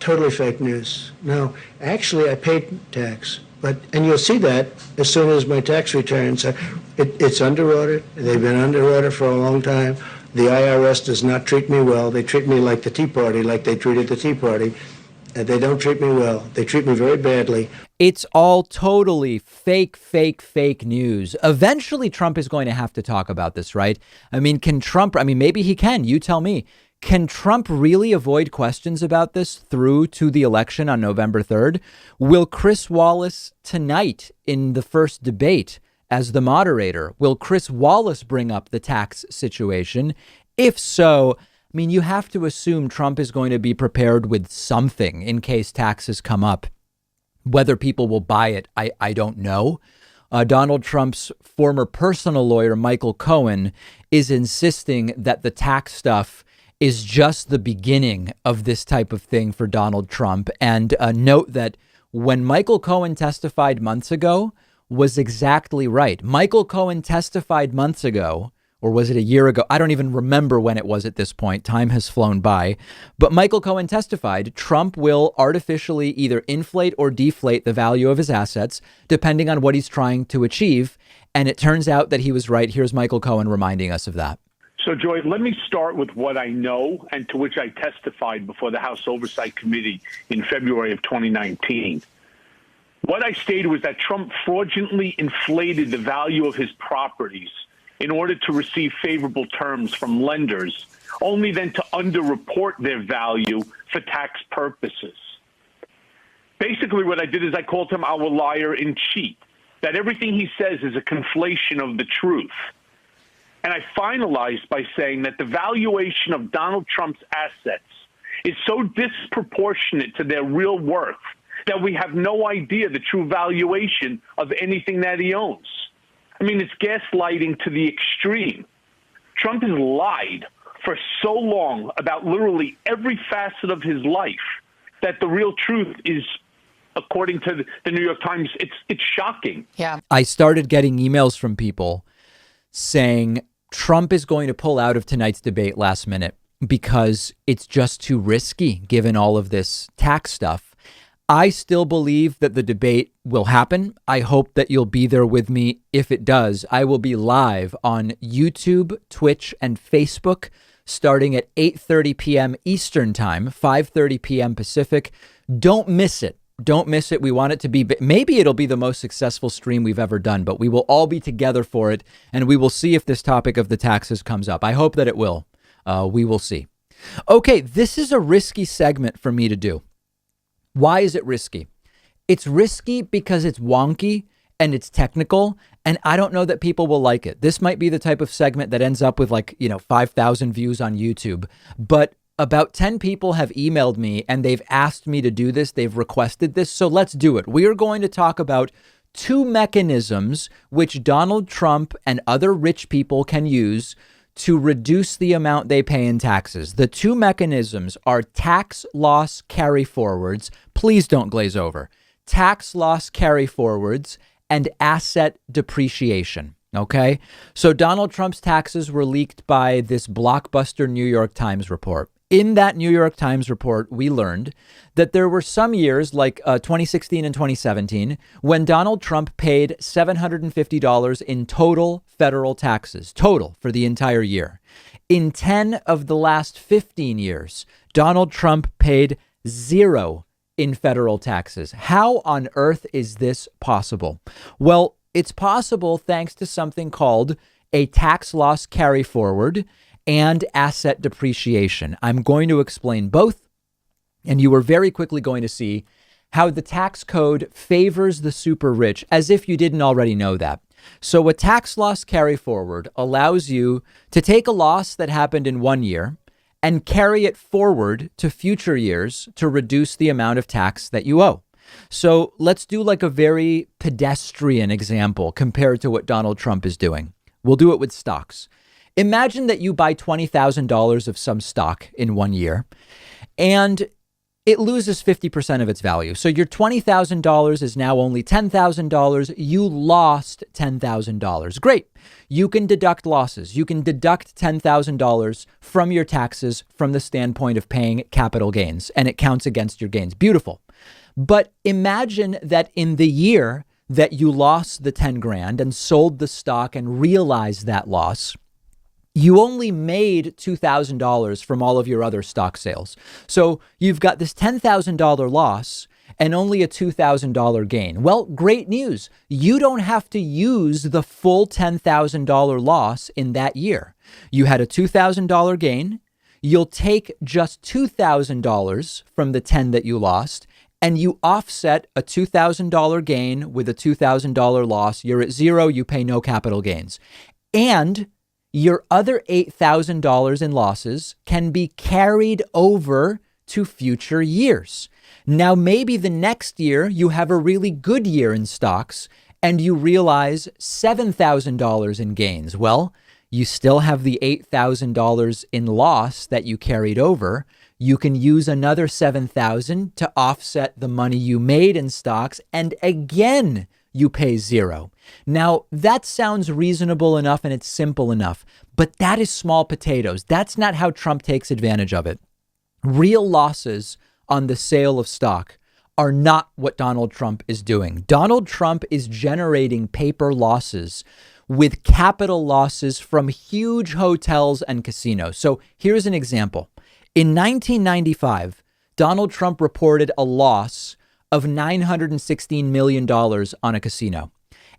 Totally fake news. No, actually, I paid tax. And you'll see that as soon as my tax returns. It's under audit. They've been under audit for a long time. The IRS does not treat me well. They treat me like the Tea Party, like they treated the Tea Party. They don't treat me well. They treat me very badly. It's all totally fake news. Eventually, Trump is going to have to talk about this, right? I mean, maybe he can. You tell me. Can Trump really avoid questions about this through to the election on November 3rd? Will Chris Wallace tonight in the first debate as the moderator, will Chris Wallace bring up the tax situation? If so, I mean, you have to assume Trump is going to be prepared with something in case taxes come up. Whether people will buy it, I don't know. Donald Trump's former personal lawyer, Michael Cohen, is insisting that the tax stuff is just the beginning of this type of thing for Donald Trump. And note that when Michael Cohen testified months ago was exactly right. Michael Cohen testified months ago, or was it a year ago? I don't even remember when it was at this point. Time has flown by. But Michael Cohen testified Trump will artificially either inflate or deflate the value of his assets, depending on what he's trying to achieve. And it turns out that he was right. Here's Michael Cohen reminding us of that. So, Joy, let me start with what I know and to which I testified before the House Oversight Committee in February of 2019. What I stated was that Trump fraudulently inflated the value of his properties in order to receive favorable terms from lenders, only then to underreport their value for tax purposes. Basically, what I did is I called him our liar in chief, that everything he says is a conflation of the truth. And I finalized by saying that the valuation of Donald Trump's assets is so disproportionate to their real worth that we have no idea the true valuation of anything that he owns. I mean, it's gaslighting to the extreme. Trump has lied for so long about literally every facet of his life that the real truth is, according to the New York Times, it's shocking. Yeah. I started getting emails from people saying Trump is going to pull out of tonight's debate last minute because it's just too risky given all of this tax stuff. I still believe that the debate will happen. I hope that you'll be there with me if it does. I will be live on YouTube, Twitch, and Facebook starting at 8:30 p.m. Eastern Time, 5:30 p.m. Pacific. Don't miss it. Don't miss it. We want it to be, maybe it'll be the most successful stream we've ever done, but we will all be together for it, and we will see if this topic of the taxes comes up. I hope that it will. We will see. Okay, this is a risky segment for me to do. Why is it risky? It's risky because it's wonky and it's technical, and I don't know that people will like it. This might be the type of segment that ends up with 5,000 views on YouTube, but about 10 people have emailed me and they've asked me to do this. They've requested this. So let's do it. We are going to talk about two mechanisms which Donald Trump and other rich people can use to reduce the amount they pay in taxes. The two mechanisms are tax loss carry forwards. Please don't glaze over. Tax loss carry forwards and asset depreciation. Okay. So Donald Trump's taxes were leaked by this blockbuster New York Times report. In that New York Times report, we learned that there were some years like 2016 and 2017 when Donald Trump paid $750 in total federal taxes, total for the entire year. In 10 of the last 15 years, Donald Trump paid $0 in federal taxes. How on earth is this possible? Well, it's possible thanks to something called a tax loss carry forward and asset depreciation. I'm going to explain both, and you are very quickly going to see how the tax code favors the super rich, as if you didn't already know that. So a tax loss carry forward allows you to take a loss that happened in one year and carry it forward to future years to reduce the amount of tax that you owe. So let's do like a very pedestrian example compared to what Donald Trump is doing. We'll do it with stocks. Imagine that you buy $20,000 of some stock in 1 year and it loses 50% of its value. So your $20,000 is now only $10,000. You lost $10,000. Great. You can deduct losses. You can deduct $10,000 from your taxes from the standpoint of paying capital gains, and it counts against your gains. Beautiful. But imagine that in the year that you lost the 10 grand and sold the stock and realized that loss, you only made $2,000 from all of your other stock sales. So you've got this $10,000 loss and only a $2,000 gain. Well, great news. You don't have to use the full $10,000 loss in that year. You had a $2,000 gain. You'll take just $2,000 from the 10 that you lost, and you offset a $2,000 gain with a $2,000 loss. You're at zero. You pay no capital gains. And your other $8,000 in losses can be carried over to future years. Now, maybe the next year you have a really good year in stocks and you realize $7,000 in gains. Well, you still have the $8,000 in loss that you carried over. You can use another $7,000 to offset the money you made in stocks, and again, you pay zero. Now, that sounds reasonable enough and it's simple enough, but that is small potatoes. That's not how Trump takes advantage of it. Real losses on the sale of stock are not what Donald Trump is doing. Donald Trump is generating paper losses with capital losses from huge hotels and casinos. So here's an example. In 1995, Donald Trump reported a loss of $916 million on a casino.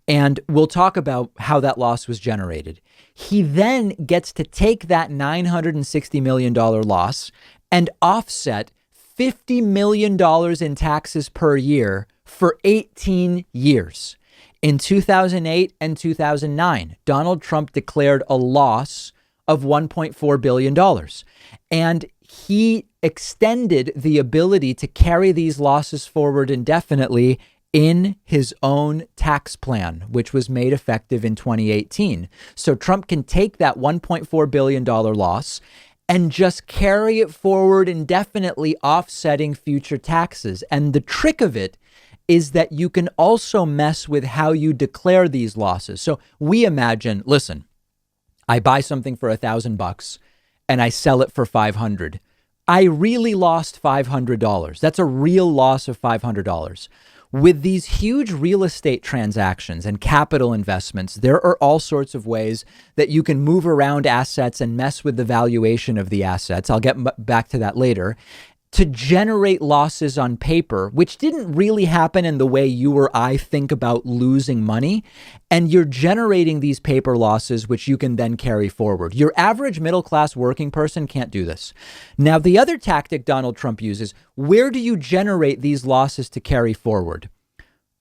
And we'll talk about how that loss was generated. He then gets to take that $960 million loss and offset $50 million in taxes per year for 18 years. In 2008 and 2009, Donald Trump declared a loss of $1.4 billion. And he extended the ability to carry these losses forward indefinitely in his own tax plan, which was made effective in 2018. So Trump can take that $1.4 billion loss and just carry it forward indefinitely, offsetting future taxes. And the trick of it is that you can also mess with how you declare these losses. So we imagine, listen, I buy something for $1,000 and I sell it for $500. I really lost $500. That's a real loss of $500. With these huge real estate transactions and capital investments, there are all sorts of ways that you can move around assets and mess with the valuation of the assets. I'll get back to that later. To generate losses on paper, which didn't really happen in the way you or I think about losing money. And you're generating these paper losses, which you can then carry forward. Your average middle class working person can't do this. Now, the other tactic Donald Trump uses, where do you generate these losses to carry forward?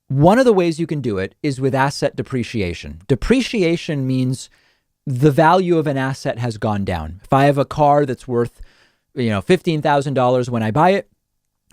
One of the ways you can do it is with asset depreciation. Depreciation means the value of an asset has gone down. If I have a car that's worth $15,000 when I buy it,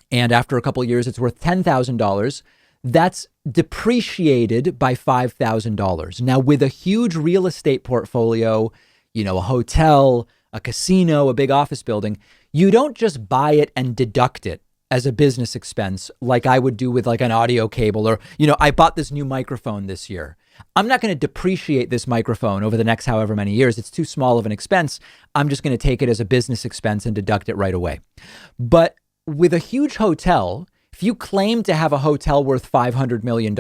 and after a couple of years, it's worth $10,000. That's depreciated by $5,000. Now, with a huge real estate portfolio, a hotel, a casino, a big office building, you don't just buy it and deduct it as a business expense like I would do with like an audio cable or, I bought this new microphone this year. I'm not going to depreciate this microphone over the next however many years. It's too small of an expense. I'm just going to take it as a business expense and deduct it right away. But with a huge hotel, if you claim to have a hotel worth $500 million,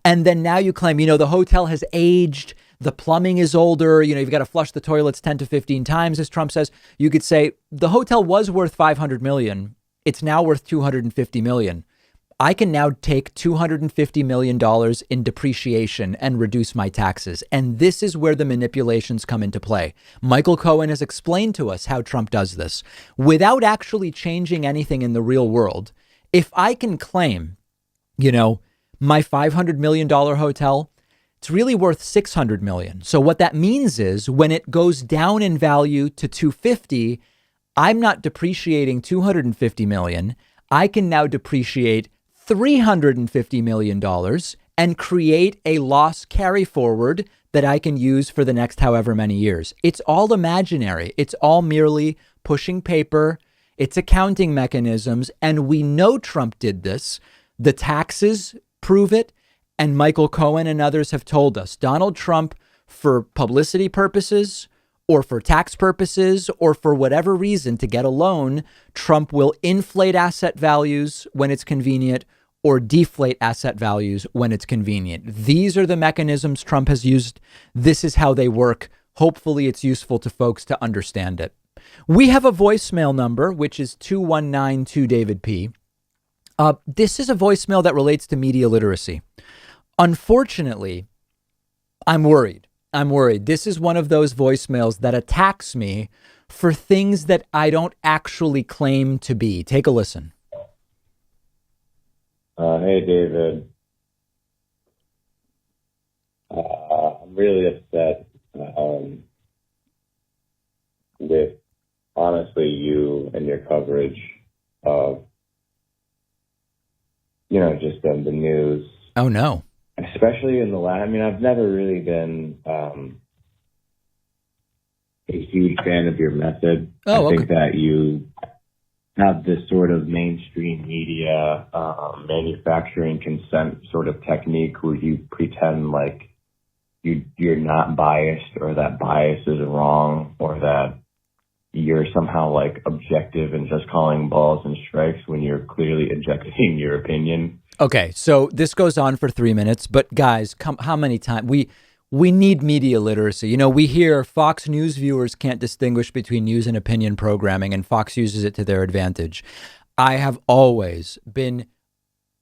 and then now you claim, the hotel has aged, the plumbing is older, you've got to flush the toilets 10 to 15 times, as Trump says, you could say the hotel was worth $500 million. It's now worth $250 million. I can now take $250 million in depreciation and reduce my taxes. And this is where the manipulations come into play. Michael Cohen has explained to us how Trump does this without actually changing anything in the real world. If I can claim, my $500 million hotel, it's really worth $600 million. So what that means is when it goes down in value to $250, I'm not depreciating $250 million. I can now depreciate $350 million and create a loss carry forward that I can use for the next however many years. It's all imaginary. It's all merely pushing paper. It's accounting mechanisms. And we know Trump did this. The taxes prove it. And Michael Cohen and others have told us Donald Trump, for publicity purposes or for tax purposes or for whatever reason to get a loan, Trump will inflate asset values when it's convenient or deflate asset values when it's convenient. These are the mechanisms Trump has used. This is how they work. Hopefully it's useful to folks to understand it. We have a voicemail number, which is 2192-DAVID-P. This is a voicemail that relates to media literacy. Unfortunately, I'm worried. This is one of those voicemails that attacks me for things that I don't actually claim to be. Take a listen. Hey, David. I'm really upset with, honestly, you and your coverage of, just the news. Oh, no. Especially in the last, I've never really been a huge fan of your method. Oh, I think that you have this sort of mainstream media manufacturing consent sort of technique where you pretend like you're not biased or that bias is wrong or that you're somehow like objective and just calling balls and strikes when you're clearly injecting your opinion. Okay, so this goes on for 3 minutes, but guys, how many times we need media literacy. We hear Fox News viewers can't distinguish between news and opinion programming, and Fox uses it to their advantage. I have always been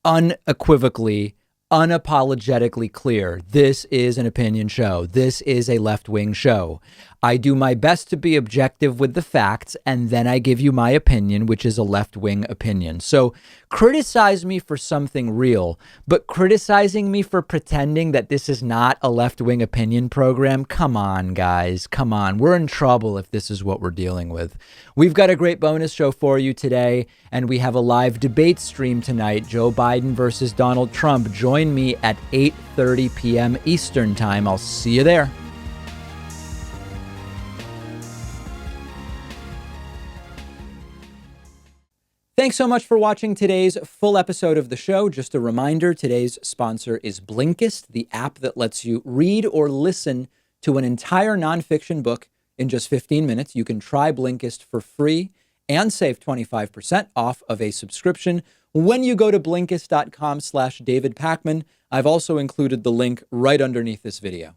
unequivocally, unapologetically clear. This is an opinion show. This is a left-wing show. I do my best to be objective with the facts, and then I give you my opinion, which is a left-wing opinion. So criticize me for something real, but criticizing me for pretending that this is not a left-wing opinion program, come on, guys, come on. We're in trouble if this is what we're dealing with. We've got a great bonus show for you today, and we have a live debate stream tonight, Joe Biden versus Donald Trump. Join me at 8:30 p.m. Eastern Time. I'll see you there. Thanks so much for watching today's full episode of the show. Just a reminder, today's sponsor is Blinkist, the app that lets you read or listen to an entire nonfiction book in just 15 minutes. You can try Blinkist for free and save 25% off of a subscription when you go to Blinkist.com/David Pakman. I've also included the link right underneath this video.